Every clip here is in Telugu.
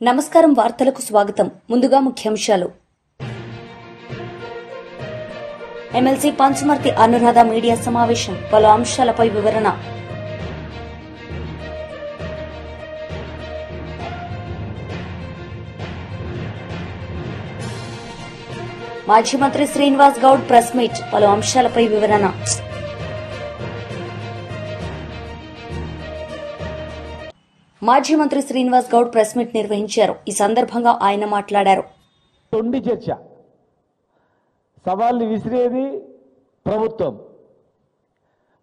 నమస్కారం వార్తలకు స్వాగతం. ముందుగా ముఖ్యాంశాలు. ఎమ్మెల్సీ పంచమర్తి అనురాధ మీడియా సమావేశం, పలు అంశాలపై వివరణ. మాజీ మంత్రి శ్రీనివాస్ గౌడ్ ప్రెస్ మీట్, పలు అంశాలపై వివరణ. మాజీ మంత్రి శ్రీనివాస్ గౌడ్ ప్రెస్ మీట్ నిర్వహించారు. ఈ సందర్భంగా ఆయన మాట్లాడారు. తొండి చర్చ, సవాల్ని విసిరేది ప్రభుత్వం,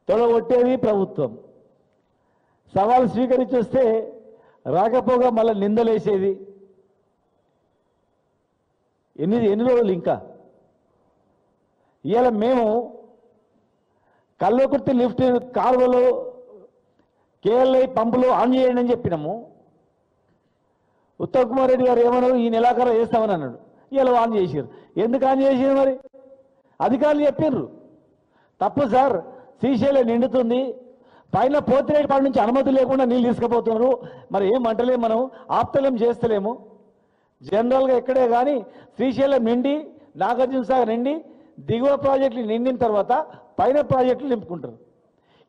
తొలగొట్టేది ప్రభుత్వం. సవాల్ స్వీకరించి వస్తే రాకపోగా మళ్ళీ నిందలేసేది. ఎన్ని రోజులు ఇంకా? ఇవాళ మేము కల్వకుర్తి లిఫ్ట్ కాలువలో కేఎల్ఐ పంపులు ఆన్ చేయండి అని చెప్పినాము. ఉత్తమ్ కుమార్ రెడ్డి గారు ఏమన్నారు, ఈ నెలాఖరు చేస్తామని అన్నాడు. ఇలా ఆన్ చేసారు. ఎందుకు ఆన్ చేసారు? మరి అధికారులు చెప్పారు తప్పు సార్, శ్రీశైలం నిండుతుంది, పైన పోతిరేటిపాడు నుంచి అనుమతి లేకుండా నీళ్ళు తీసుకుపోతున్నారు, మరి ఏం అంటలేము, మనం ఆప్తలేం చేస్తలేము. జనరల్గా ఎక్కడే కానీ శ్రీశైలం నిండి నాగార్జున సాగర్ నిండి దిగువ ప్రాజెక్టులు నిండిన తర్వాత పైన ప్రాజెక్టులు నింపుకుంటారు.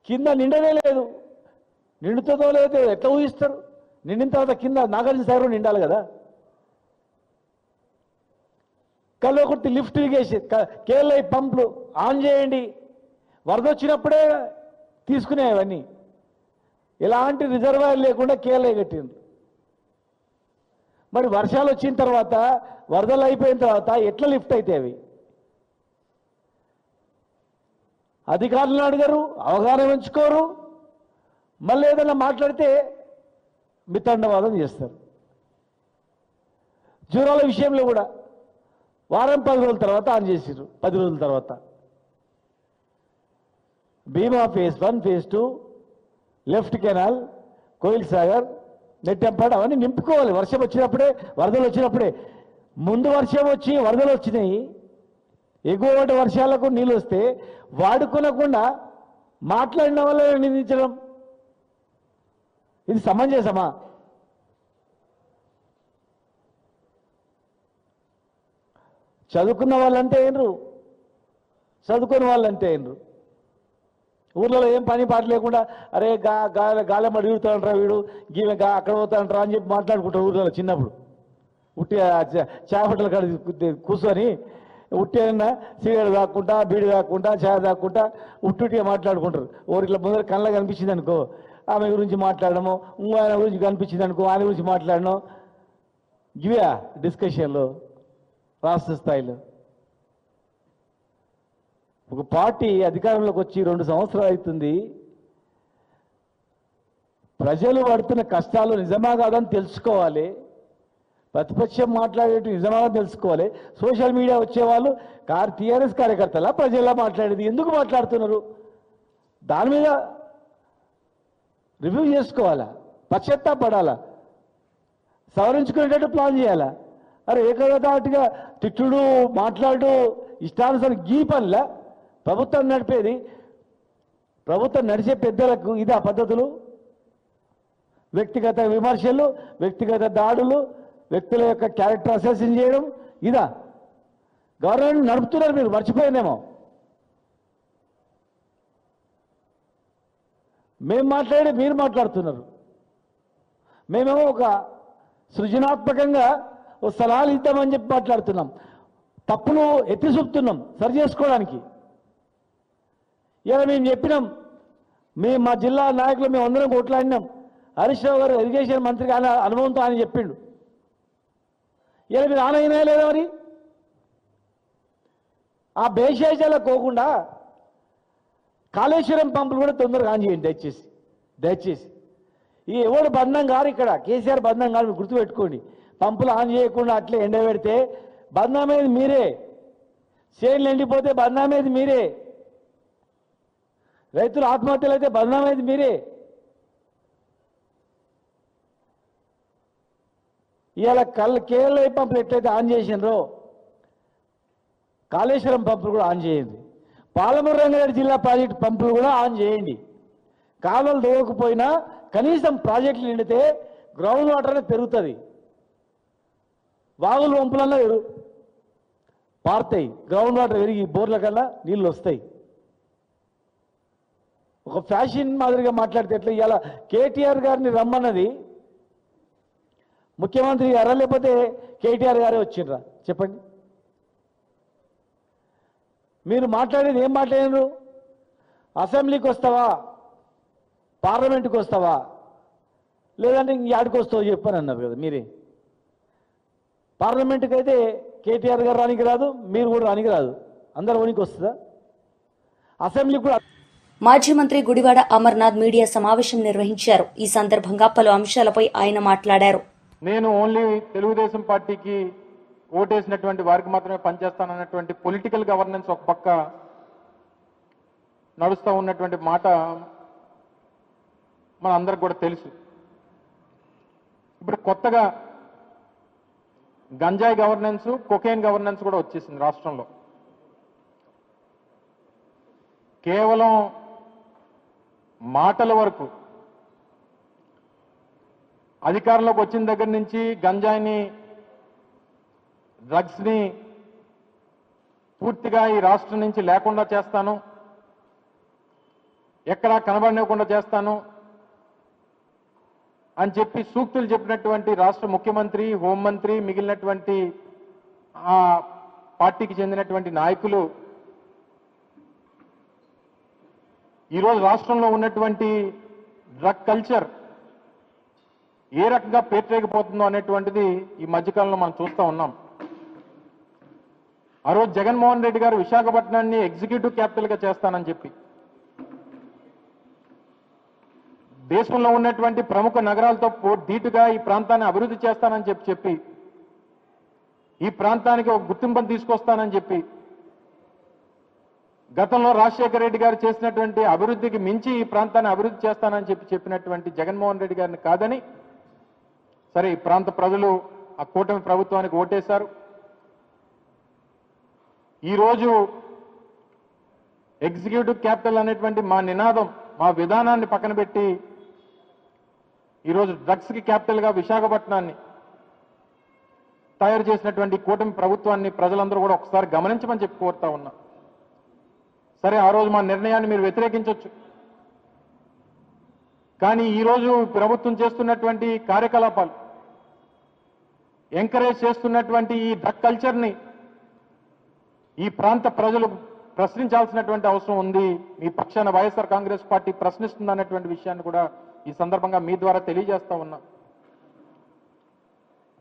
కింద నిండనే లేదు. నిండుతుందో లేదో ఎట్లా ఊహిస్తారు? నిండిన తర్వాత కింద నాగార్జున సాగర్ నిండాలి కదా. కల్వకుర్తి లిఫ్ట్ ఇరిగేషన్ కేఎల్ఐ పంపులు ఆన్ చేయండి, వరద వచ్చినప్పుడే తీసుకునేవన్నీ. ఎలాంటి రిజర్వాయర్ లేకుండా కేఎల్ఐ కట్టింది. మరి వర్షాలు వచ్చిన తర్వాత, వరదలు అయిపోయిన తర్వాత ఎట్లా లిఫ్ట్ అయితే అవి? అధికారులను అడిగారు, అవగాహన ఉంచుకోరు. మళ్ళీ ఏదైనా మాట్లాడితే మితండవాదం చేస్తారు. జూరాల విషయంలో కూడా వారం 10 రోజుల తర్వాత ఆన్ చేసారు. 10 రోజుల తర్వాత Bhima phase 1 phase 2 left canal Koil Sagar Nettempadu అవన్నీ నింపుకోవాలి. వర్షం వచ్చినప్పుడే, వరదలు వచ్చినప్పుడే. ముందు వర్షం వచ్చి వరదలు వచ్చినాయి, ఎగువ వర్షాలకు నీళ్ళు వస్తే వాడుకోనకుండా మాట్లాడిన వల్ల నిందించడం ఇది సమంజసమా? చదువుకున్న వాళ్ళంటే ఏండ్రు, చదువుకున్న వాళ్ళంటే ఏండ్రు. ఊర్లలో ఏం పని పాట లేకుండా అరే గాలెం అడుగుతాడంటారా వీడు, గీమె అక్కడ పోతాడంటారా అని చెప్పి మాట్లాడుకుంటారు ఊర్లలో. చిన్నప్పుడు ఉట్టి చాయ్ హోటల్ కాడ కూర్చొని ఉట్టేనా సిగరెట్ తాక్కుంటా, బీడి తాక్కుంటా, చాయ్ తాక్కుంటా ఉట్టుగా మాట్లాడుకుంటారు. ఊరిట్లా ముందర కళ్ళ కనిపించింది అనుకో, ఆమె గురించి మాట్లాడము, ఇంకో ఆయన గురించి కనిపించింది అనుకో, ఆయన గురించి మాట్లాడడం. ఇవే డిస్కషన్లో రాష్ట్ర స్థాయిలో. ఒక పార్టీ అధికారంలోకి వచ్చి 2 సంవత్సరాలు అవుతుంది. ప్రజలు పడుతున్న కష్టాలు నిజమా కాదని తెలుసుకోవాలి. ప్రతిపక్షం మాట్లాడేటి నిజమా తెలుసుకోవాలి. సోషల్ మీడియా వచ్చేవాళ్ళు టీఆర్ఎస్ కార్యకర్తలా ప్రజల్లా మాట్లాడేది ఎందుకు మాట్లాడుతున్నారు? దాని మీద రివ్యూ చేసుకోవాలా, పశ్చాత్తాపడాలా, సవరించుకునేటట్టు ప్లాన్ చేయాలా. అరే ఏకదాటిగా తిట్టుడు మాట్లాడు ఇష్టానుసారం గీ పనిలా ప్రభుత్వం నడిపేది. ప్రభుత్వం నడిచే పెద్దలకు ఇదా పద్ధతులు? వ్యక్తిగత విమర్శలు, వ్యక్తిగత దాడులు, వ్యక్తుల యొక్క క్యారెక్టర్ అసెసిన్ చేయడం ఇదా? గవర్నమెంట్ నడుపుతున్నారు, మీరు మర్చిపోయిందేమో. మేము మాట్లాడి మీరు మాట్లాడుతున్నారు. మేమేమో ఒక సృజనాత్మకంగా ఓ సలహాలు ఇద్దామని చెప్పి మాట్లాడుతున్నాం. తప్పులు ఎత్తి చూపుతున్నాం సరి చేసుకోవడానికి. ఇలా మేము చెప్పినాం, మా జిల్లా నాయకులు మేము అందరం కొట్లాడినాం. హరీష్ రావు గారు ఇరిగేషన్ మంత్రిగా అనుభవంతో ఆయన చెప్పిండు. ఇలా మీరు ఆన్ అయినా లేదా? మరి ఆ బేషేజాలకు పోకుండా కాళేశ్వరం పంపులు కూడా తొందరగా ఆన్ చేయండి దయచేసి. ఈ ఎవడు బంధం గారు ఇక్కడ, కేసీఆర్ బంధం గారు, మీరు గుర్తుపెట్టుకోండి. పంపులు ఆన్ చేయకుండా అట్లే ఎండబెడితే బంధమేది మీరే, చేనులు ఎండిపోతే బంధమేది మీరే, రైతులు ఆత్మహత్యలు అయితే బంధమేది మీరే. ఇవాళ కేఎల్ఐ పంపులు ఎట్లయితే ఆన్ చేసినారో కాళేశ్వరం పంపులు కూడా ఆన్ చేయండి. పాలమూరు రంగారెడ్డి జిల్లా ప్రాజెక్టు పంపులు కూడా ఆన్ చేయండి. కాలువలు దోవకపోయినా కనీసం ప్రాజెక్టులు నిండితే గ్రౌండ్ వాటర్ అనేది పెరుగుతుంది. వాగులు వంపులన్నా పారుతాయి, గ్రౌండ్ వాటర్ పెరిగి బోర్ల కన్నా నీళ్ళు వస్తాయి. ఒక ఫ్యాషన్ మాదిరిగా మాట్లాడితే ఎట్లా? ఇవాళ కేటీఆర్ గారిని రమ్మన్నది ముఖ్యమంత్రి గారా లేకపోతే కేటీఆర్ గారే వచ్చిండ్రా? చెప్పండి. మీరు మాట్లాడేది ఏం మాట్లాడినారు? అసెంబ్లీకి వస్తావా, పార్లమెంట్కి వస్తావా, లేదంటే ఇంక యాడికి వస్తావో చెప్పని అన్నారు కదా మీరే. పార్లమెంట్కి అయితే కేటీఆర్ గారు రానికి రాదు, మీరు కూడా రానికి రాదు, అందరు ఓనికి వస్తుందా? అసెంబ్లీకి కూడా. మాజీ మంత్రి గుడివాడ అమర్నాథ్ మీడియా సమావేశం నిర్వహించారు. ఈ సందర్భంగా పలు అంశాలపై ఆయన మాట్లాడారు. నేను ఓన్లీ తెలుగుదేశం పార్టీకి ఓటేసినటువంటి వారికి మాత్రమే పనిచేస్తానన్నటువంటి పొలిటికల్ గవర్నెన్స్ ఒక పక్క నడుస్తూ ఉన్నటువంటి మాట మన అందరికి కూడా తెలుసు. ఇప్పుడు కొత్తగా గంజాయి గవర్నెన్స్, కొకైన్ గవర్నెన్స్ కూడా వచ్చేసింది రాష్ట్రంలో. కేవలం మాటల వరకు అధికారంలోకి వచ్చిన దగ్గర నుంచి గంజాయిని, డ్రగ్స్ని పూర్తిగా ఈ రాష్ట్రం నుంచి లేకుండా చేస్తాను, ఎక్కడా కనబడనివ్వకుండా చేస్తాను అని చెప్పి సూక్తులు చెప్పినటువంటి రాష్ట్ర ముఖ్యమంత్రి, హోంమంత్రి, మిగిలినటువంటి ఆ పార్టీకి చెందినటువంటి నాయకులు ఈరోజు రాష్ట్రంలో ఉన్నటువంటి డ్రగ్ కల్చర్ ఏ రకంగా పేటరేగిపోతుందో అనేటువంటిది ఈ మధ్యకాలంలో మనం చూస్తూ ఉన్నాం. ఆ రోజు జగన్మోహన్ రెడ్డి గారు విశాఖపట్నాన్ని ఎగ్జిక్యూటివ్ క్యాపిటల్గా చేస్తానని చెప్పి, దేశంలో ఉన్నటువంటి ప్రముఖ నగరాలతో ధీటుగా ఈ ప్రాంతాన్ని అభివృద్ధి చేస్తానని చెప్పి ఈ ప్రాంతానికి ఒక గుర్తింపును తీసుకొస్తానని చెప్పి, గతంలో రాజశేఖర రెడ్డి గారు చేసినటువంటి అభివృద్ధికి మించి ఈ ప్రాంతాన్ని అభివృద్ధి చేస్తానని చెప్పినటువంటి జగన్మోహన్ రెడ్డి గారిని కాదని, సరే ఈ ప్రాంత ప్రజలు ఆ కూటమి ప్రభుత్వానికి ఓటేశారు. ఈరోజు ఎగ్జిక్యూటివ్ క్యాపిటల్ అనేటువంటి మా నినాదం, మా విధానాన్ని పక్కన పెట్టి ఈరోజు డ్రగ్స్కి క్యాపిటల్గా విశాఖపట్నాన్ని తయారు చేసినటువంటి కూటమి ప్రభుత్వాన్ని ప్రజలందరూ కూడా ఒకసారి గమనించమని చెప్పి కోరుతా ఉన్నా. సరే, ఆ రోజు మా నిర్ణయాన్ని మీరు వ్యతిరేకించవచ్చు, కానీ ఈరోజు ప్రభుత్వం చేస్తున్నటువంటి కార్యకలాపాలు, ఎంకరేజ్ చేస్తున్నటువంటి ఈ డ్రగ్ కల్చర్ని ఈ ప్రాంత ప్రజలు ప్రశ్నించాల్సినటువంటి అవసరం ఉంది. మీ పక్షాన వైఎస్ఆర్ కాంగ్రెస్ పార్టీ ప్రశ్నిస్తుందన్నటువంటి విషయాన్ని కూడా ఈ సందర్భంగా మీ ద్వారా తెలియజేస్తా ఉన్నా.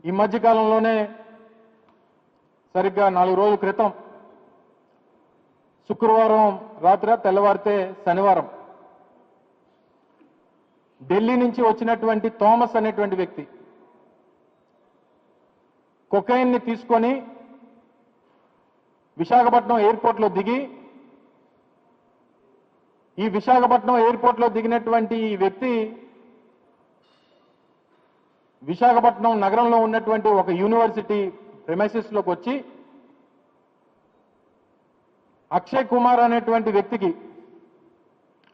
ఈ మధ్యకాలంలోనే సరిగ్గా 4 రోజుల క్రితం శుక్రవారం రాత్రి తెల్లవారితే శనివారం ఢిల్లీ నుంచి వచ్చినటువంటి థామస్ అనేటువంటి వ్యక్తి కొకైన్ని తీసుకొని విశాఖపట్నం ఎయిర్పోర్ట్లో దిగి, ఈ విశాఖపట్నం ఎయిర్పోర్ట్లో దిగినటువంటి ఈ వ్యక్తి విశాఖపట్నం నగరంలో ఉన్నటువంటి ఒక యూనివర్సిటీ ప్రిమైసెస్లోకి వచ్చి అక్షయ్ కుమార్ అనేటువంటి వ్యక్తికి,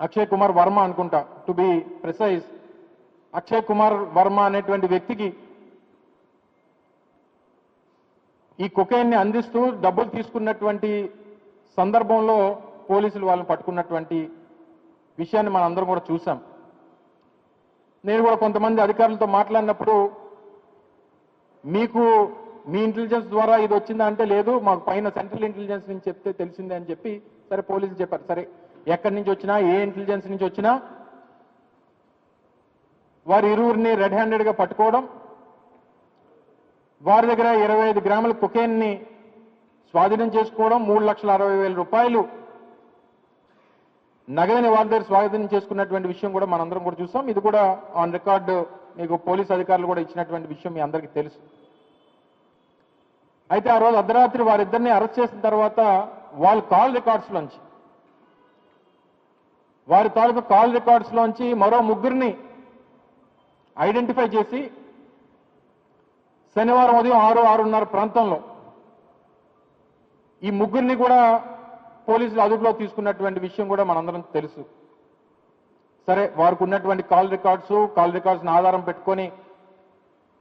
అక్షయ్ కుమార్ వర్మ అనుకుంటా to be precise, Akshay Kumar Varma అనేటువంటి వ్యక్తికి ఈ కొకైన్ని అందిస్తూ డబ్బులు తీసుకున్నటువంటి సందర్భంలో పోలీసులు వాళ్ళని పట్టుకున్నటువంటి విషయాన్ని మనం అందరం కూడా చూసాం. నేను కూడా కొంతమంది అధికారులతో మాట్లాడినప్పుడు, మీకు మీ ఇంటెలిజెన్స్ ద్వారా ఇది వచ్చిందా అంటే లేదు, మాకు పైన సెంట్రల్ ఇంటెలిజెన్స్ నుంచి చెప్తే తెలిసిందే అని చెప్పి, సరే పోలీసులు చెప్పారు. సరే, ఎక్కడి నుంచి వచ్చినా, ఏ ఇంటెలిజెన్స్ నుంచి వచ్చినా వారి ఇరువురిని రెడ్ హ్యాండెడ్గా పట్టుకోవడం, వారి దగ్గర 25 గ్రాముల కొకైన్ని స్వాధీనం చేసుకోవడం, 3,60,000 రూపాయలు నగదుని వారి దగ్గర స్వాధీనం చేసుకున్నటువంటి విషయం కూడా మనందరం కూడా చూసాం. ఇది కూడా ఆన్ రికార్డు మీకు పోలీస్ అధికారులు కూడా ఇచ్చినటువంటి విషయం మీ అందరికీ తెలుసు. అయితే ఆ రోజు అర్ధరాత్రి వారిద్దరిని అరెస్ట్ చేసిన తర్వాత వాళ్ళ కాల్ రికార్డ్స్లోంచి, వారి తాలూకు కాల్ రికార్డ్స్లోంచి మరో 3 ఐడెంటిఫై చేసి శనివారం ఉదయం 6-6:30 ప్రాంతంలో ఈ 3 కూడా పోలీసులు అదుపులో తీసుకున్నటువంటి విషయం కూడా మనందరం తెలుసు. సరే, వారికి ఉన్నటువంటి కాల్ రికార్డ్స్ని ఆధారం పెట్టుకొని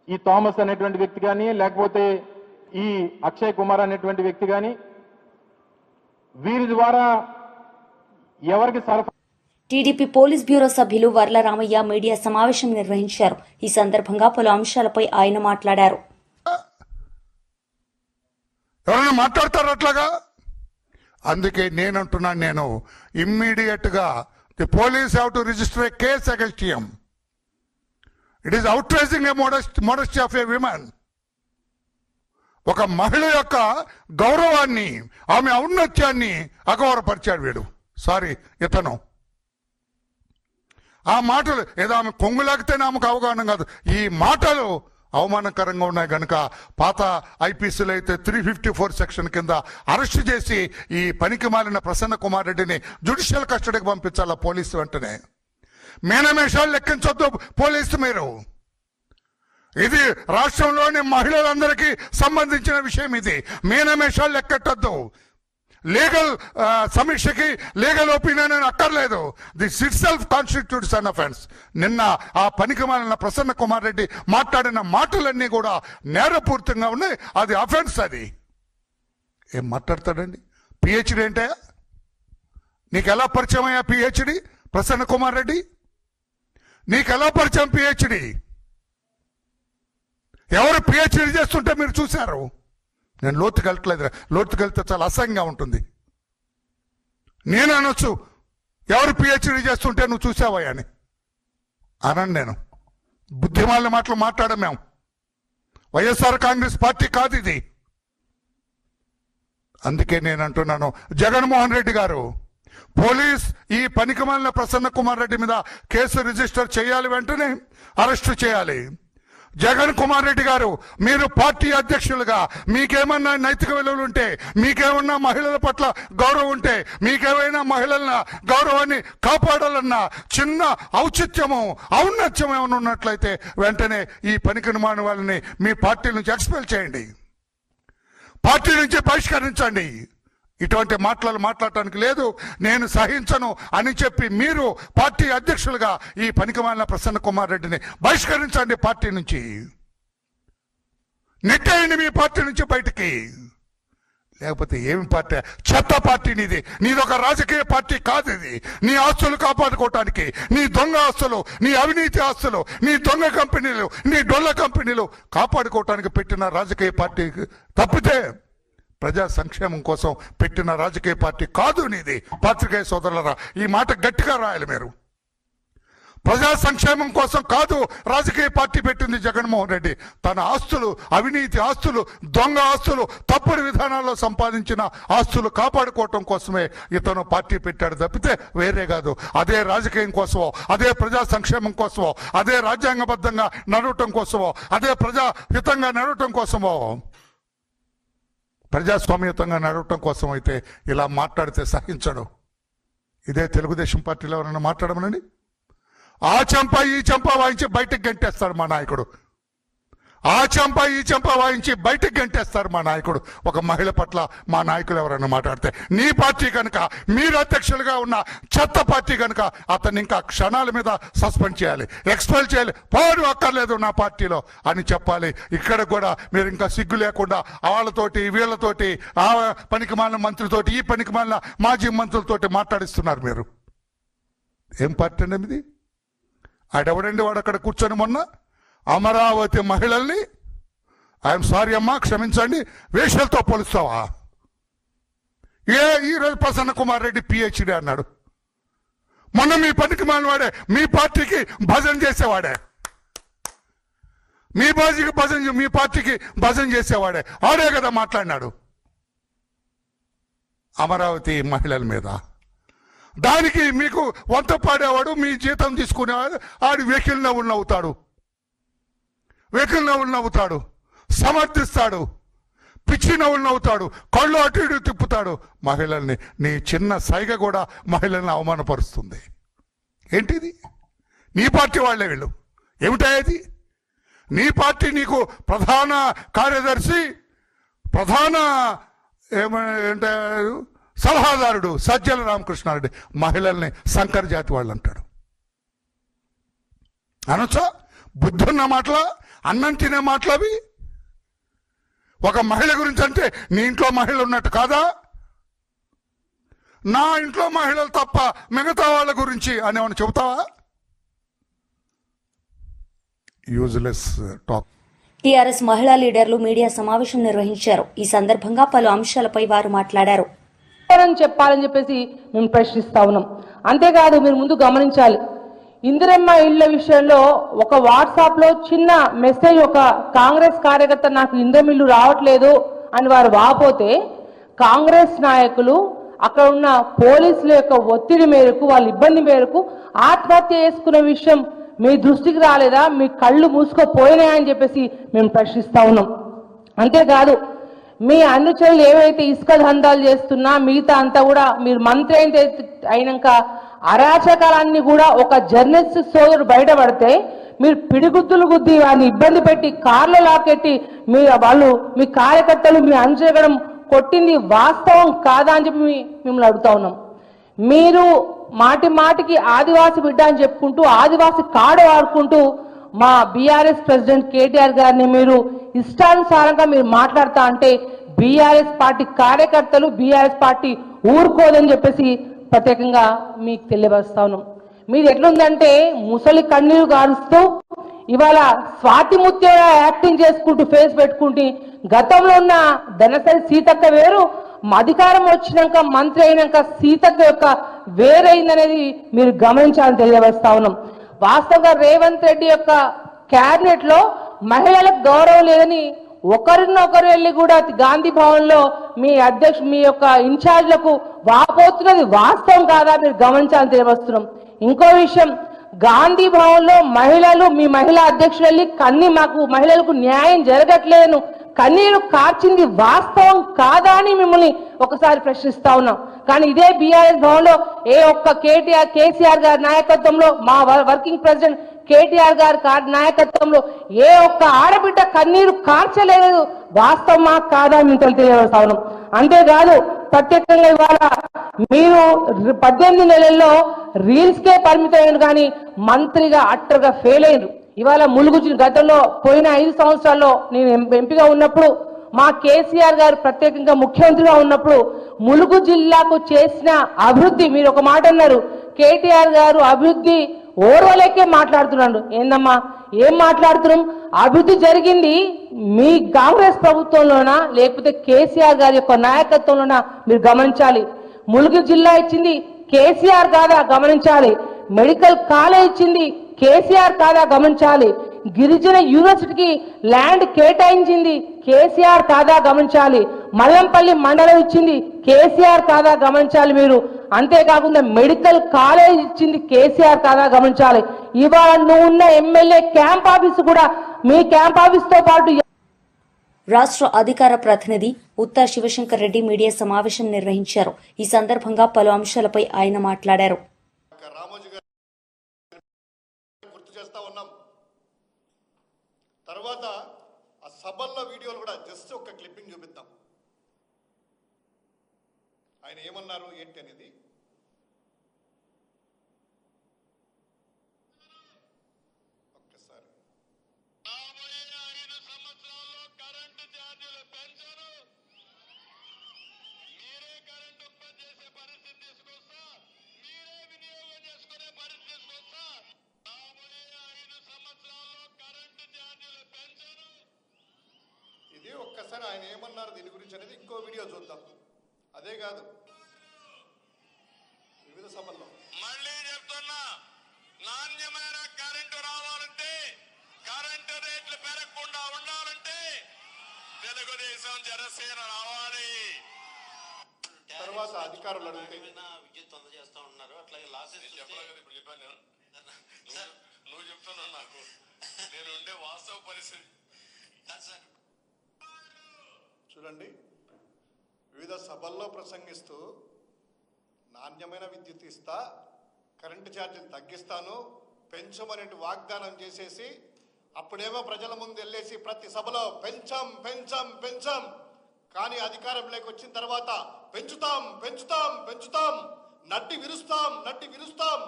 ఈ థామస్ అనేటువంటి వ్యక్తి కానీ, లేకపోతే ఈ అక్షయ్ కుమార్ అనేటువంటి వ్యక్తి కానీ వీరి ద్వారా ఎవరికి సరఫరా టీడీపీ పోలీస్ బ్యూరో సభ్యులు వర్ల రామయ్య మీడియా సమావేశం నిర్వహించారు. ఈ సందర్భంగా పలు అంశాలపై ఆయన మాట్లాడారు. ఎవరైనా మాట్లాడతారు అట్లాగా? అందుకే నేను ఇమ్మీడియట్ గా the police have to register A case against him. It is outraging A modesty of A women. ఒక మహిళ యొక్క గౌరవాన్ని, ఆమె ఔన్నత్యాన్ని అగౌరవపరిచాడు వీడు. సారీ, ఇతను ఆ మాటలు ఏదో ఆమె కొంగులాగితేనే ఆమెకు అవగాహన కాదు. ఈ మాటలు అవమానకరంగా ఉన్నాయి కనుక పాత ఐపీసీలో అయితే 354 సెక్షన్ కింద అరెస్ట్ చేసి ఈ పనికి మాలిన ప్రసన్న కుమార్ రెడ్డిని జ్యుడిషియల్ కస్టడీకి పంపించాలా పోలీసు వెంటనే. మేనమేషాలు లెక్కించొద్దు పోలీసు మీరు. ఇది రాష్ట్రంలోని మహిళలందరికీ సంబంధించిన విషయం. ఇది మేనమేషాలు లెక్కెట్టద్దు. లీగల్ సమీక్షకి లీగల్ ఒపీనియన్ అక్కర్లేదు. This it self constitutes an offence. నిన్న ఆ పనికి మాలిన ప్రసన్న కుమార్ రెడ్డి మాట్లాడిన మాటలన్నీ కూడా నేరపూరితంగా ఉన్నాయి. అది అఫెన్స్. అది ఏం మాట్లాడతాడండి? పిహెచ్డి అంటే నీకు ఎలా పరిచయం అయ్యా పిహెచ్డి? ప్రసన్న కుమార్ రెడ్డి నీకు ఎలా పరిచయం పిహెచ్డి? ఎవరు పిహెచ్డి చేస్తుంటే మీరు చూశారు? నేను లోతుకి వెళ్ళట్లేదు. లోతుకి వెళ్తే చాలా అసహ్యంగా ఉంటుంది. నేను అనొచ్చు, ఎవరు పిహెచ్డి చేస్తుంటే నువ్వు చూసావయ్యా అని అనండి. నేను బుద్ధిమాలిన మాటలు మాట్లాడం. మేము వైఎస్ఆర్ కాంగ్రెస్ పార్టీ కాదు ఇది. అందుకే నేను అంటున్నాను, జగన్మోహన్ రెడ్డి గారు పోలీస్ ఈ పనికిమాలిన ప్రసన్న కుమార్ రెడ్డి మీద కేసు రిజిస్టర్ చేయాలి, వెంటనే అరెస్టు చేయాలి. జగన్ కుమార్ రెడ్డి గారు, మీరు పార్టీ అధ్యక్షులుగా మీకేమన్నా నైతిక విలువలు ఉంటే, మీకేమన్నా మహిళల పట్ల గౌరవం ఉంటే, మీకేమైనా మహిళల గౌరవాన్ని కాపాడాలన్న చిన్న ఔచిత్యము ఔన్నత్యం ఏమైనా ఉన్నట్లయితే వెంటనే ఈ పనికి మాలిన వాళ్ళని మీ పార్టీ నుంచి ఎక్స్పెల్ చేయండి, పార్టీ నుంచి బహిష్కరించండి. ఇటువంటి మాటలు మాట్లాడటానికి లేదు. నేను సహించను అని చెప్పి మీరు పార్టీ అధ్యక్షులుగా ఈ పనికిమాలిన ప్రసన్న కుమార్ రెడ్డిని బహిష్కరించండి. పార్టీ నుంచి నెట్టేయండి, మీ పార్టీ నుంచి బయటికి. లేకపోతే ఏమి పార్టీ? చెత్త పార్టీ నీది. నీదొక రాజకీయ పార్టీ కాదు ఇది. నీ ఆస్తులు కాపాడుకోవటానికి, నీ దొంగ ఆస్తులు, నీ అవినీతి ఆస్తులు, నీ దొంగ కంపెనీలు, నీ డొల్ల కంపెనీలు కాపాడుకోవటానికి పెట్టిన రాజకీయ పార్టీ తప్పితే ప్రజా సంక్షేమం కోసం పెట్టిన రాజకీయ పార్టీ కాదు నీది. పాత్రికేయ సోదరులరా, ఈ మాట గట్టిగా రాయాలి మీరు. ప్రజా సంక్షేమం కోసం కాదు రాజకీయ పార్టీ పెట్టింది జగన్మోహన్ రెడ్డి. తన ఆస్తులు, అవినీతి ఆస్తులు, దొంగ ఆస్తులు, తప్పుడు విధానాల్లో సంపాదించిన ఆస్తులు కాపాడుకోవటం కోసమే ఇతను పార్టీ పెట్టాడు తప్పితే వేరే కాదు. అదే రాజకీయం కోసమో, అదే ప్రజా సంక్షేమం కోసమో, అదే రాజ్యాంగబద్ధంగా నడవటం కోసమో, అదే ప్రజాహితంగా నడవటం కోసమో, ప్రజాస్వామ్యతంగా నడవటం కోసం అయితే ఇలా మాట్లాడితే సహించడు. ఇదే తెలుగుదేశం పార్టీలో ఎవరైనా మాట్లాడమనండి, ఆ చెంప ఈ చెంప వాయించి బయటకు గంటేస్తాడు మా నాయకుడు. ఆ చెంప ఈ చెంప వాయించి బయటకు గంటేస్తారు మా నాయకుడు. ఒక మహిళ పట్ల మా నాయకులు ఎవరైనా మాట్లాడితే, నీ పార్టీ కనుక, మీరు అధ్యక్షులుగా ఉన్న చెత్త పార్టీ కనుక అతన్ని ఇంకా క్షణాల మీద సస్పెండ్ చేయాలి, ఎక్స్పెల్ చేయాలి. పోరు అక్కర్లేదు నా పార్టీలో అని చెప్పాలి. ఇక్కడ కూడా మీరు ఇంకా సిగ్గు లేకుండా వాళ్ళతోటి వీళ్ళతోటి, ఆ పనికి మాలిన మంత్రితోటి, ఈ పనికి మాలిన మాజీ మంత్రులతోటి మాట్లాడిస్తున్నారు మీరు. ఏం పార్టీ అండి ఇది? ఆడెవడండి వాడు అక్కడ కూర్చొని మొన్న అమరావతి మహిళల్ని, ఐఎమ్ సారీ అమ్మా క్షమించండి, వేషలతో పోలుస్తావా? ఈరోజు ప్రసన్న కుమార్ రెడ్డి పిహెచ్డి అన్నాడు. మొన్న మీ పనికి మాలినవాడే, మీ పార్టీకి భజన చేసేవాడే, మీ పార్టీకి భజన చేసేవాడే, ఆడే కదా మాట్లాడినాడు అమరావతి మహిళల మీద. దానికి మీకు వంత పాడేవాడు, మీ జీతం తీసుకునేవాడు, ఆడి వెకిల్ నవ్వులు నవ్వుతాడు, సమర్థిస్తాడు, పిచ్చి నవ్వులు నవ్వుతాడు, కళ్ళు అటు ఇటు తిప్పుతాడు మహిళల్ని. నీ చిన్న సైగ కూడా మహిళల్ని అవమానపరుస్తుంది. ఏంటిది? నీ పార్టీ వాళ్ళే వీళ్ళు. ఏమిటాయది? నీ పార్టీ నీకు ప్రధాన కార్యదర్శి, ప్రధాన ఏమంటే సలహాదారుడు సజ్జల రామకృష్ణారెడ్డి మహిళల్ని శంకర్ జాతి వాళ్ళు అంటాడు. అనొచ్చా? బుద్ధున్న మాటల, అన్నం తినే మాటలవి. ఒక మహిళ గురించి అంటే నీ ఇంట్లో మహిళ ఉన్నట్టు కాదా? నా ఇంట్లో మహిళలు తప్ప మిగతా వాళ్ళ గురించి అని ఏమైనా చెబుతావా? Useless talk. టీఆర్ఎస్ మహిళా లీడర్లు మీడియా సమావేశం నిర్వహించారు. ఈ సందర్భంగా పలు అంశాలపై వారు మాట్లాడారు. చెప్పాలని చెప్పేసి మేము ప్రశ్నిస్తా ఉన్నాం. అంతేకాదు, మీరు ముందు గమనించాలి, ఇందిరమ్మ ఇళ్ల విషయంలో ఒక వాట్సాప్ లో చిన్న మెసేజ్, ఒక కాంగ్రెస్ కార్యకర్త నాకు ఇందిరమ్మ ఇల్లు రావట్లేదు అని వారు వాపోతే, కాంగ్రెస్ నాయకులు అక్కడ ఉన్న పోలీసుల యొక్క ఒత్తిడి మేరకు, వాళ్ళ ఇబ్బంది మేరకు ఆత్మహత్య చేసుకున్న విషయం మీ దృష్టికి రాలేదా? మీ కళ్ళు మూసుకుపోయినాయని చెప్పేసి మేము ప్రశ్నిస్తా ఉన్నాం. అంతేకాదు, మీ అనుచరులు ఏవైతే ఇసుక దందాలు చేస్తున్నా మిగతా అంతా కూడా మీరు మంత్రి అయినాక అరాచకాలన్నీ కూడా ఒక జర్నలిస్ట్ సోదరుడు బయటపడితే మీరు పిడిగుద్దులు గుద్ది వారిని ఇబ్బంది పెట్టి కార్లో లాకెట్టి మీ కార్యకర్తలు మీ అనుచరగడం కొట్టింది వాస్తవం కాదా అని చెప్పి మిమ్మల్ని అడుగుతా ఉన్నాం. మీరు మాటి మాటికి ఆదివాసి బిడ్డ అని చెప్పుకుంటూ ఆదివాసి కార్డు వాడుకుంటూ మా బీఆర్ఎస్ ప్రెసిడెంట్ కేటీఆర్ గారిని మీరు ఇష్టానుసారంగా మీరు మాట్లాడుతా అంటే బీఆర్ఎస్ పార్టీ కార్యకర్తలు, బీఆర్ఎస్ పార్టీ ఊరుకోదని చెప్పేసి ప్రత్యేకంగా మీకు తెలియపరుస్తా ఉన్నాం. మీరు ఎట్లుందంటే ముసలి కన్నీరు గారుస్తూ ఇవాళ స్వాతిముత్య యాక్టింగ్ చేసుకుంటూ ఫేస్ పెట్టుకుంటూ, గతంలో ఉన్న ధనసరి సీతక్క వేరు, అధికారం వచ్చినాక మంత్రి అయినాక సీతక్క యొక్క వేరైందనేది మీరు గమనించాలని తెలియవస్తా ఉన్నాం. వాస్తవంగా రేవంత్ రెడ్డి యొక్క క్యాబినెట్ లో మహిళలకు గౌరవం లేదని ఒకరినొకరు వెళ్ళి కూడా గాంధీ భవన్ లో మీ యొక్క ఇన్ఛార్జ్లకు వాపోతున్నది వాస్తవం కాదా మీరు గమనించాలని తెలియవస్తున్నాం. ఇంకో విషయం, గాంధీ భవన్ లో మహిళలు, మీ మహిళా అధ్యక్షులు వెళ్ళి మాకు మహిళలకు న్యాయం జరగట్లేను కన్నీరు కార్చింది వాస్తవం కాదా అని మిమ్మల్ని ఒకసారి ప్రశ్నిస్తా ఉన్నాం. కానీ ఇదే బీఆర్ఎస్ భవన్ లో ఏ ఒక్క కేసీఆర్ గారి నాయకత్వంలో, మా వర్కింగ్ ప్రెసిడెంట్ కేటీఆర్ గారి నాయకత్వంలో ఏ ఒక్క ఆడబిడ్డ కన్నీరు కార్చలేదు. వాస్తవమా కాదా మేము తెలియజేస్తా ఉన్నాం. అంతేకాదు, ప్రత్యేకంగా ఇవాళ మీరు 18 నెలల్లో రీల్స్ కే పరిమితమైన కానీ మంత్రిగా అట్టర్గా ఫెయిల్ అయ్యారు. ఇవాళ ములుగు గతంలో పోయిన 5 సంవత్సరాల్లో నేను ఎంపీగా ఉన్నప్పుడు, మా కేసీఆర్ గారు ప్రత్యేకంగా ముఖ్యమంత్రిగా ఉన్నప్పుడు ములుగు జిల్లాకు చేసిన అభివృద్ధి, మీరు ఒక మాట అన్నారు, కేటీఆర్ గారు అభివృద్ధి ఓర్వలేకే మాట్లాడుతున్నాడు. ఏందమ్మా ఏం మాట్లాడుతున్నాం? అభివృద్ధి జరిగింది మీ కాంగ్రెస్ ప్రభుత్వంలోనా లేకపోతే కేసీఆర్ గారి యొక్క నాయకత్వంలోనా మీరు గమనించాలి. ములుగు జిల్లా ఇచ్చింది కేసీఆర్ కాదా గమనించాలి. మెడికల్ కాలేజ్ ఇచ్చింది కేసీఆర్ కాదా గమనించాలి. గిరిజన యూనివర్సిటీకి ల్యాండ్ కేటాయించింది కేసీఆర్ కాదా గమనించాలి. మల్లంపల్లి మండలం ఇచ్చింది కేసీఆర్ కాదా గమనించాలి మీరు. అంతేకాకుండా మెడికల్ కాలేజ్ ఇచ్చింది కేసీఆర్ కాదా గమనించాలి. ఇవాళ నువ్వు ఉన్న ఎమ్మెల్యే క్యాంప్ ఆఫీస్ కూడా మీ క్యాంప్ ఆఫీస్ తో పాటు. రాష్ట్ర అధికార ప్రతినిధి ఉత్తా శివశంకర్ రెడ్డి మీడియా సమావేశం నిర్వహించారు. ఈ సందర్భంగా పలు అంశాలపై ఆయన మాట్లాడారు. తర్వాత ఆ సభల్లో వీడియోలు కూడా జస్ట్ ఒక క్లిప్పింగ్ చూపిద్దాం. ఆయన ఏమన్నారు ఏంటి అనేది. ఒక్కసారి ఇది ఒక్కసారి ఆయన ఏమన్నారు దీని గురించి అనేది ఇంకో వీడియో చూద్దాం. అదే కాదు, వివిధ సభల్లో మళ్ళీ చెప్తున్నా, నాణ్యమైన కరెంటు రావాలంటే, కరెంటు రేట్లు పెరగకుండా ఉండాలంటే తెలుగుదేశం జనసేన రావాలి. తర్వాత అధికారులు అడిగితే విద్యుత్ అందజేస్తా ఉన్నారు. అట్లాగే లాసెస్ ఇప్పుడు చెప్పాను నువ్వు చెప్తున్నావు నాకు, నేను ఉండే వాస్తవ పరిస్థితి చూడండి. వివిధ సభల్లో ప్రసంగిస్తూ నాణ్యమైన విద్యుత్ ఇస్తా, కరెంటు ఛార్జీలు తగ్గిస్తాను, పెంచమనే వాగ్దానం చేసేసి అప్పుడేమో ప్రజల ముందు వెళ్ళేసి ప్రతి సభలో పెంచాం పెంచాం పెంచాం, కానీ అధికారంలోకి వచ్చిన తర్వాత పెంచుతాం పెంచుతాం పెంచుతాం, నడ్డి విరుస్తాం నడ్డి విరుస్తాం.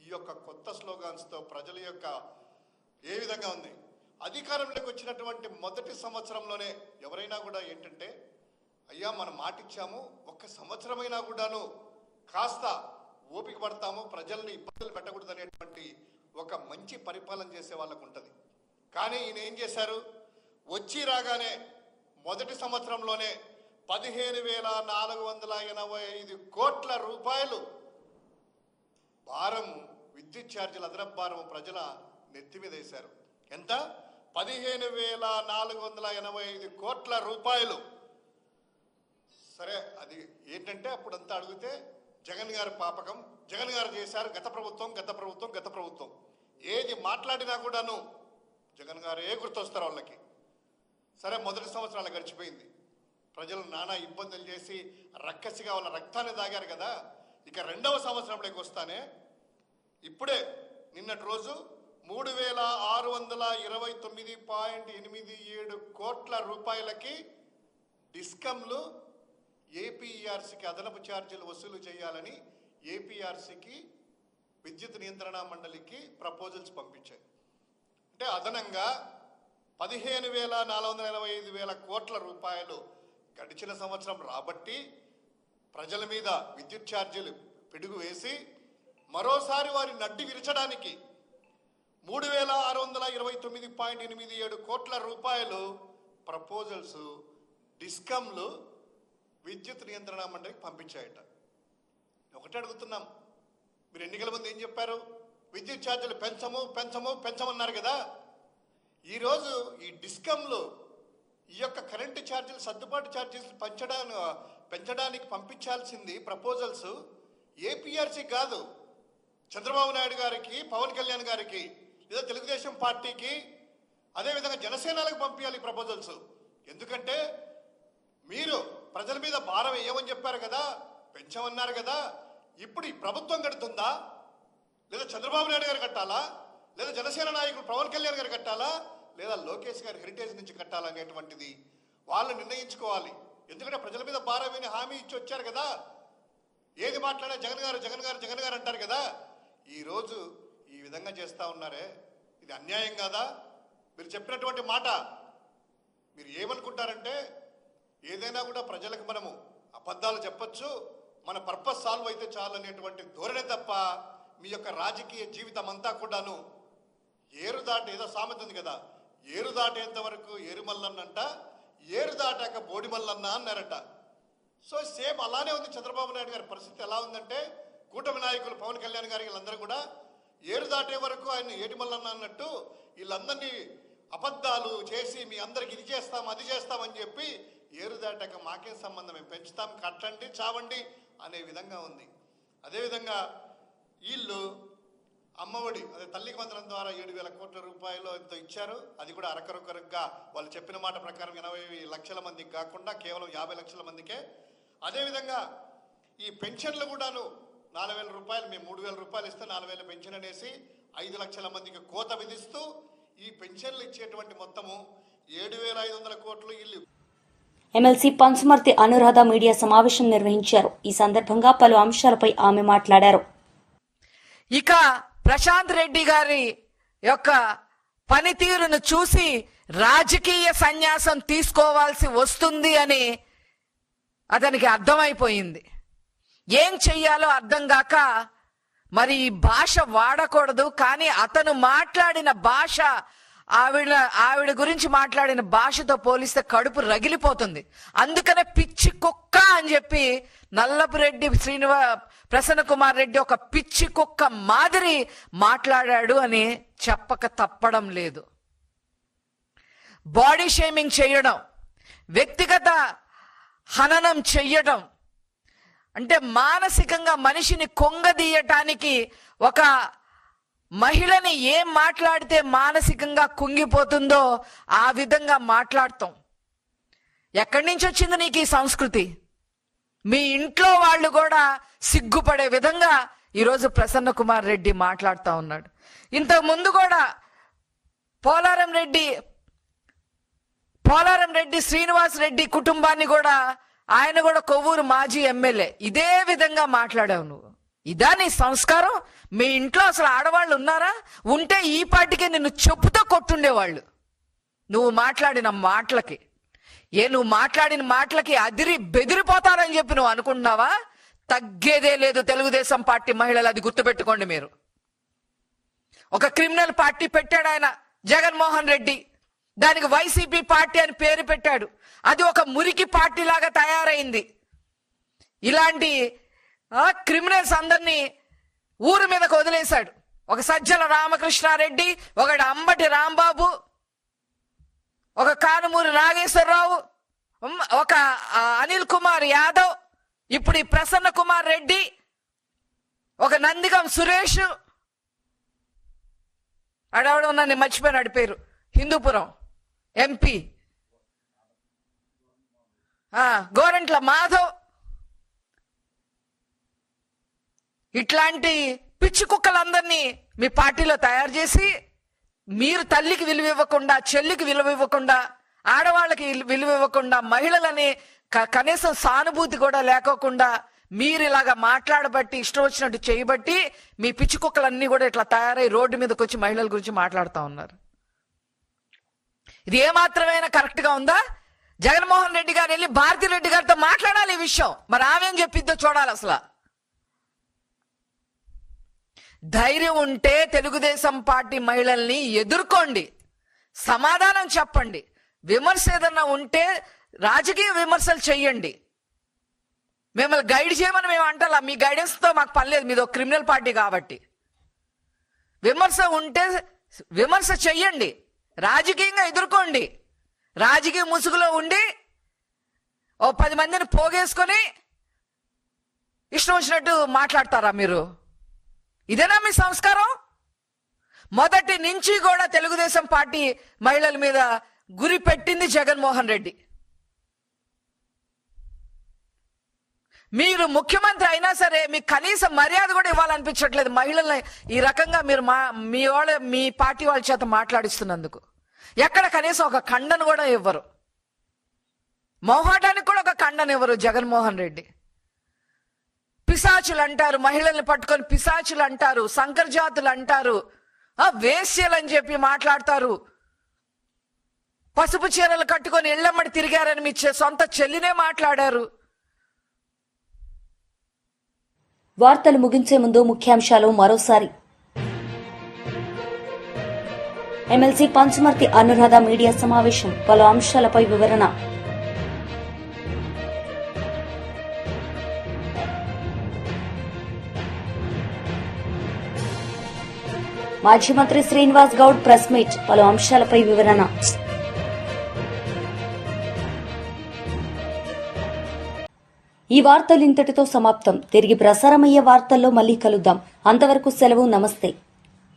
ఈ యొక్క కొత్త స్లోగాన్స్తో ప్రజల యొక్క ఏ విధంగా ఉంది. అధికారంలోకి వచ్చినటువంటి మొదటి సంవత్సరంలోనే ఎవరైనా కూడా ఏంటంటే, అయ్యా మనం మాటిచ్చాము, ఒక్క సంవత్సరమైనా కూడాను కాస్త ఓపిక పడతాము, ప్రజల్ని ఇబ్బందులు పెట్టకూడదు అనేటువంటి ఒక మంచి పరిపాలన చేసే వాళ్ళకు ఉంటుంది. కానీ ఈయన ఏం చేశారు, వచ్చి రాగానే మొదటి సంవత్సరంలోనే 15,485 కోట్ల రూపాయలు భారం, విద్యుత్ ఛార్జీల అదనపు భారం ప్రజల నెత్తి మీద వేశారు. ఎంత? 15,485 కోట్ల రూపాయలు. సరే, అది ఏంటంటే అప్పుడంతా అడిగితే జగన్ గారి పాపకం, జగన్ గారు చేశారు, గత ప్రభుత్వం ఏది మాట్లాడినా కూడాను జగన్ గారే గుర్తొస్తారు వాళ్ళకి. సరే, మొదటి సంవత్సరాలు గడిచిపోయింది, ప్రజలు నానా ఇబ్బందులు చేసి రక్కసిగా వాళ్ళ రక్తాన్ని తాగారు కదా. ఇక రెండవ సంవత్సరంలోకి వస్తానే ఇప్పుడే నిన్నటి రోజు 3,629.87 కోట్ల రూపాయలకి డిస్కంలు ఏపీఆర్సీకి అదనపు ఛార్జీలు వసూలు చేయాలని ఏపీఆర్సీకి విద్యుత్ నియంత్రణ మండలికి ప్రపోజల్స్ పంపించాయి. అంటే అదనంగా 15,485 కోట్ల రూపాయలు గడిచిన సంవత్సరం రాబట్టి ప్రజల మీద విద్యుత్ ఛార్జీలు పిడుగు వేసి మరోసారి వారి నడ్డి విరచడానికి 3,629.87 కోట్ల రూపాయలు ప్రపోజల్స్ డిస్కంలు విద్యుత్ నియంత్రణ మండలికి పంపించాయట. ఒకటే అడుగుతున్నాం, మీరు ఎన్నికల ముందు ఏం చెప్పారు? విద్యుత్ ఛార్జీలు పెంచమన్నారు కదా. ఈరోజు ఈ డిస్కంలు ఈ యొక్క కరెంటు ఛార్జీలు, సర్దుబాటు ఛార్జీలు పెంచడానికి పంపించాల్సింది ప్రపోజల్స్ ఏపీఆర్సీ కాదు, చంద్రబాబు నాయుడు గారికి, పవన్ కళ్యాణ్ గారికి, లేదా తెలుగుదేశం పార్టీకి, అదేవిధంగా జనసేనలకు పంపించాలి ప్రపోజల్స్. ఎందుకంటే మీరు ప్రజల మీద భారం వేయమని చెప్పారు కదా, పెంచమన్నారు కదా. ఇప్పుడు ఈ ప్రభుత్వం కడుతుందా, లేదా చంద్రబాబు నాయుడు గారు కట్టాలా, లేదా జనసేన నాయకుడు పవన్ కళ్యాణ్ గారు కట్టాలా, లేదా లోకేష్ గారి హెరిటేజ్ నుంచి కట్టాలనేటువంటిది వాళ్ళు నిర్ణయించుకోవాలి. ఎందుకంటే ప్రజల మీద భారం వేయని హామీ ఇచ్చి వచ్చారు కదా. ఏది మాట్లాడా జగన్ గారు అంటారు కదా. ఈరోజు ఈ విధంగా చేస్తూ ఉన్నారే, ఇది అన్యాయం కాదా? మీరు చెప్పినటువంటి మాట మీరు ఏమనుకుంటారంటే, ఏదైనా కూడా ప్రజలకు మనము అబద్ధాలు చెప్పచ్చు, మన పర్పస్ సాల్వ్ అయితే చాలు అనేటువంటి ధోరణి తప్ప మీ యొక్క రాజకీయ జీవితం అంతా కూడాను ఏరు దాటి, ఏదో సామెత ఉంది కదా, ఏరు దాటేంత వరకు ఏరుమల్లన్నంట, ఏరు దాటాక బోడిమల్లన్న అన్నారట. సో సేమ్ అలానే ఉంది చంద్రబాబు నాయుడు గారి పరిస్థితి. ఎలా ఉందంటే, కూటమి నాయకులు పవన్ కళ్యాణ్ గారి వీళ్ళందరూ కూడా ఏరు దాటే వరకు ఆయన ఏటిమల్లన్న అన్నట్టు వీళ్ళందరినీ అబద్ధాలు చేసి మీ అందరికి ఇది చేస్తాం అది చేస్తామని చెప్పి ఏరు దాటాక మాకేం సంబంధం, మేము పెంచుతాం, కట్టండి చావండి అనే విధంగా ఉంది. అదేవిధంగా వీళ్ళు అమ్మఒడి, అదే తల్లికి వందనం ద్వారా 7,000 కోట్ల రూపాయలు ఎంతో ఇచ్చారు. అది కూడా అరకొరకొరగా వాళ్ళు చెప్పిన మాట ప్రకారం 80 లక్షల మందికి కాకుండా కేవలం 50 లక్షల మందికే. అదేవిధంగా ఈ పెన్షన్లు కూడాను 4,000 రూపాయలు, మేము 3,000 రూపాయలు ఇస్తే 4,000 పెన్షన్ అనేసి 5 లక్షల మందికి కోత విధిస్తూ ఈ పెన్షన్లు ఇచ్చేటువంటి మొత్తము 7,500 కోట్లు ఇల్లు. ఎమ్మెల్సీ పంచుమర్తి అనురాధ మీడియా సమావేశం నిర్వహించారు. ఈ సందర్భంగా పలు అంశాలపై ఆమె మాట్లాడారు. ఇక ప్రశాంత్ రెడ్డి గారి యొక్క పనితీరును చూసి రాజకీయ సన్యాసం తీసుకోవాల్సి వస్తుంది అని అతనికి అర్థమైపోయింది. ఏం చెయ్యాలో అర్థం కాక మరి ఈ భాష వాడకూడదు, కానీ అతను మాట్లాడిన భాష, ఆవిడ గురించి మాట్లాడిన భాషతో పోలిస్తే కడుపు రగిలిపోతుంది. అందుకనే పిచ్చి కుక్క అని చెప్పి నల్లపురెడ్డి ప్రసన్న కుమార్ రెడ్డి ఒక పిచ్చి కుక్క మాదిరి మాట్లాడాడు అని చెప్పక తప్పడం లేదు. బాడీ షేమింగ్ చేయడం, వ్యక్తిగత హననం చెయ్యడం, అంటే మానసికంగా మనిషిని కొంగదీయటానికి, ఒక మహిళని ఏం మాట్లాడితే మానసికంగా కుంగిపోతుందో ఆ విధంగా మాట్లాడతాం. ఎక్కడి నుంచి వచ్చింది నీకు ఈ సంస్కృతి? మీ ఇంట్లో వాళ్ళు కూడా సిగ్గుపడే విధంగా ఈరోజు ప్రసన్న కుమార్ రెడ్డి మాట్లాడుతూ ఉన్నాడు. ఇంతకు ముందు కూడా పోలారం రెడ్డి శ్రీనివాస్ రెడ్డి కుటుంబాన్ని కూడా, ఆయన కూడా కొవ్వూరు మాజీ ఎమ్మెల్యే, ఇదే విధంగా మాట్లాడావు నువ్వు. ఇదా నీ సంస్కారం? మీ ఇంట్లో అసలు ఆడవాళ్ళు ఉన్నారా? ఉంటే ఈ పాటికే నిన్ను చెప్పుతో కొట్టుండేవాళ్ళు. నువ్వు మాట్లాడిన మాటలకి. నువ్వు మాట్లాడిన మాటలకి అదిరి బెదిరిపోతారని చెప్పి నువ్వు అనుకుంటున్నావా? తగ్గేదే లేదు తెలుగుదేశం పార్టీ మహిళలు, అది గుర్తుపెట్టుకోండి మీరు. ఒక క్రిమినల్ పార్టీ పెట్టాడు ఆయన జగన్మోహన్ రెడ్డి, దానికి వైసీపీ పార్టీ అని పేరు పెట్టాడు. అది ఒక మురికి పార్టీ లాగా తయారైంది. ఇలాంటి క్రిమినల్స్ అందరినీ ఊరు మీదకు వదిలేశాడు. ఒక సజ్జల రామకృష్ణారెడ్డి, ఒకటి అంబటి రాంబాబు, ఒక కానుమూరి నాగేశ్వరరావు, ఒక అనిల్ కుమార్ యాదవ్, ఇప్పుడు ఈ ప్రసన్న కుమార్ రెడ్డి, ఒక నందిగం సురేష్, అడవడ ఉన్నా నేను మర్చిపోయినాడు పేరు, హిందూపురం ఎంపీ, గోరంట్ల మాధవ్. ఇట్లాంటి పిచ్చి కుక్కలందరినీ మీ పార్టీలో తయారు చేసి మీరు తల్లికి విలువ ఇవ్వకుండా, చెల్లికి విలువ ఇవ్వకుండా, ఆడవాళ్ళకి విలువ ఇవ్వకుండా, మహిళలని కనీసం సానుభూతి కూడా లేకోకుండా మీరు ఇలాగా మాట్లాడబట్టి, ఇష్టం వచ్చినట్టు చేయబట్టి మీ పిచ్చి కుక్కలన్నీ కూడా ఇట్లా తయారై రోడ్డు మీదకి వచ్చి మహిళల గురించి మాట్లాడుతూ ఉన్నారు. ఇది ఏమాత్రమైనా కరెక్ట్ గా ఉందా? జగన్మోహన్ రెడ్డి గారు వెళ్ళి భారతి రెడ్డి గారితో మాట్లాడాలి ఈ విషయం. మరి ఆమె ఏం చెప్పిద్దో చూడాలి. అసలు ధైర్యం ఉంటే తెలుగుదేశం పార్టీ మహిళల్ని ఎదుర్కోండి, సమాధానం చెప్పండి. విమర్శ ఏదన్నా ఉంటే రాజకీయ విమర్శలు చెయ్యండి. మిమ్మల్ని గైడ్ చేయమని మేము అంటాలా, మీ గైడెన్స్ తో మాకు పని లేదు, మీది ఒక క్రిమినల్ పార్టీ కాబట్టి. విమర్శ ఉంటే విమర్శ చెయ్యండి, రాజకీయంగా ఎదుర్కోండి. రాజకీయ ముసుగులో ఉండి ఓ 10 మందిని పోగేసుకొని ఇష్టం వచ్చినట్టు మాట్లాడతారా మీరు? ఇదేనా మీ సంస్కారం? మొదటి నుంచి కూడా తెలుగుదేశం పార్టీ మహిళల మీద గురి పెట్టింది జగన్మోహన్ రెడ్డి. మీరు ముఖ్యమంత్రి అయినా సరే మీకు కనీసం మర్యాద కూడా ఇవ్వాలనిపించట్లేదు మహిళల్ని ఈ రకంగా మీరు మీ పార్టీ వాళ్ళ చేత మాట్లాడిస్తున్నందుకు. ఎక్కడ కనీసం ఒక ఖండన కూడా ఇవ్వరు, మొహాటానికి కూడా ఒక ఖండన ఇవ్వరు జగన్మోహన్ రెడ్డి. పిశాచులు అంటారు, మహిళల్ని పట్టుకొని పిశాచులు అంటారు, సంకరజాతులు అంటారు, వేశ్యలని చెప్పి మాట్లాడతారు. పసుపు చీరలు కట్టుకొని ఇళ్లమ్మడి తిరిగారని మీ సొంత చెల్లినే మాట్లాడారు. వార్తలు ముగించే ముందు ముఖ్యాంశాలు మరోసారి. ఎమ్మెల్సీ పంచమర్తి అనురాధ మీడియా సమావేశం, పలు అంశాలపై వివరణ. మాజీ మంత్రి శ్రీనివాస్ గౌడ్ ప్రెస్ మీట్, పలు అంశాలపై వివరణ. ఈ వార్తలు ఇంతటితో సమాప్తం. తిరిగి ప్రసారమయ్యే వార్తల్లో మళ్లీ కలుద్దాం. అంతవరకు సెలవు, నమస్తే.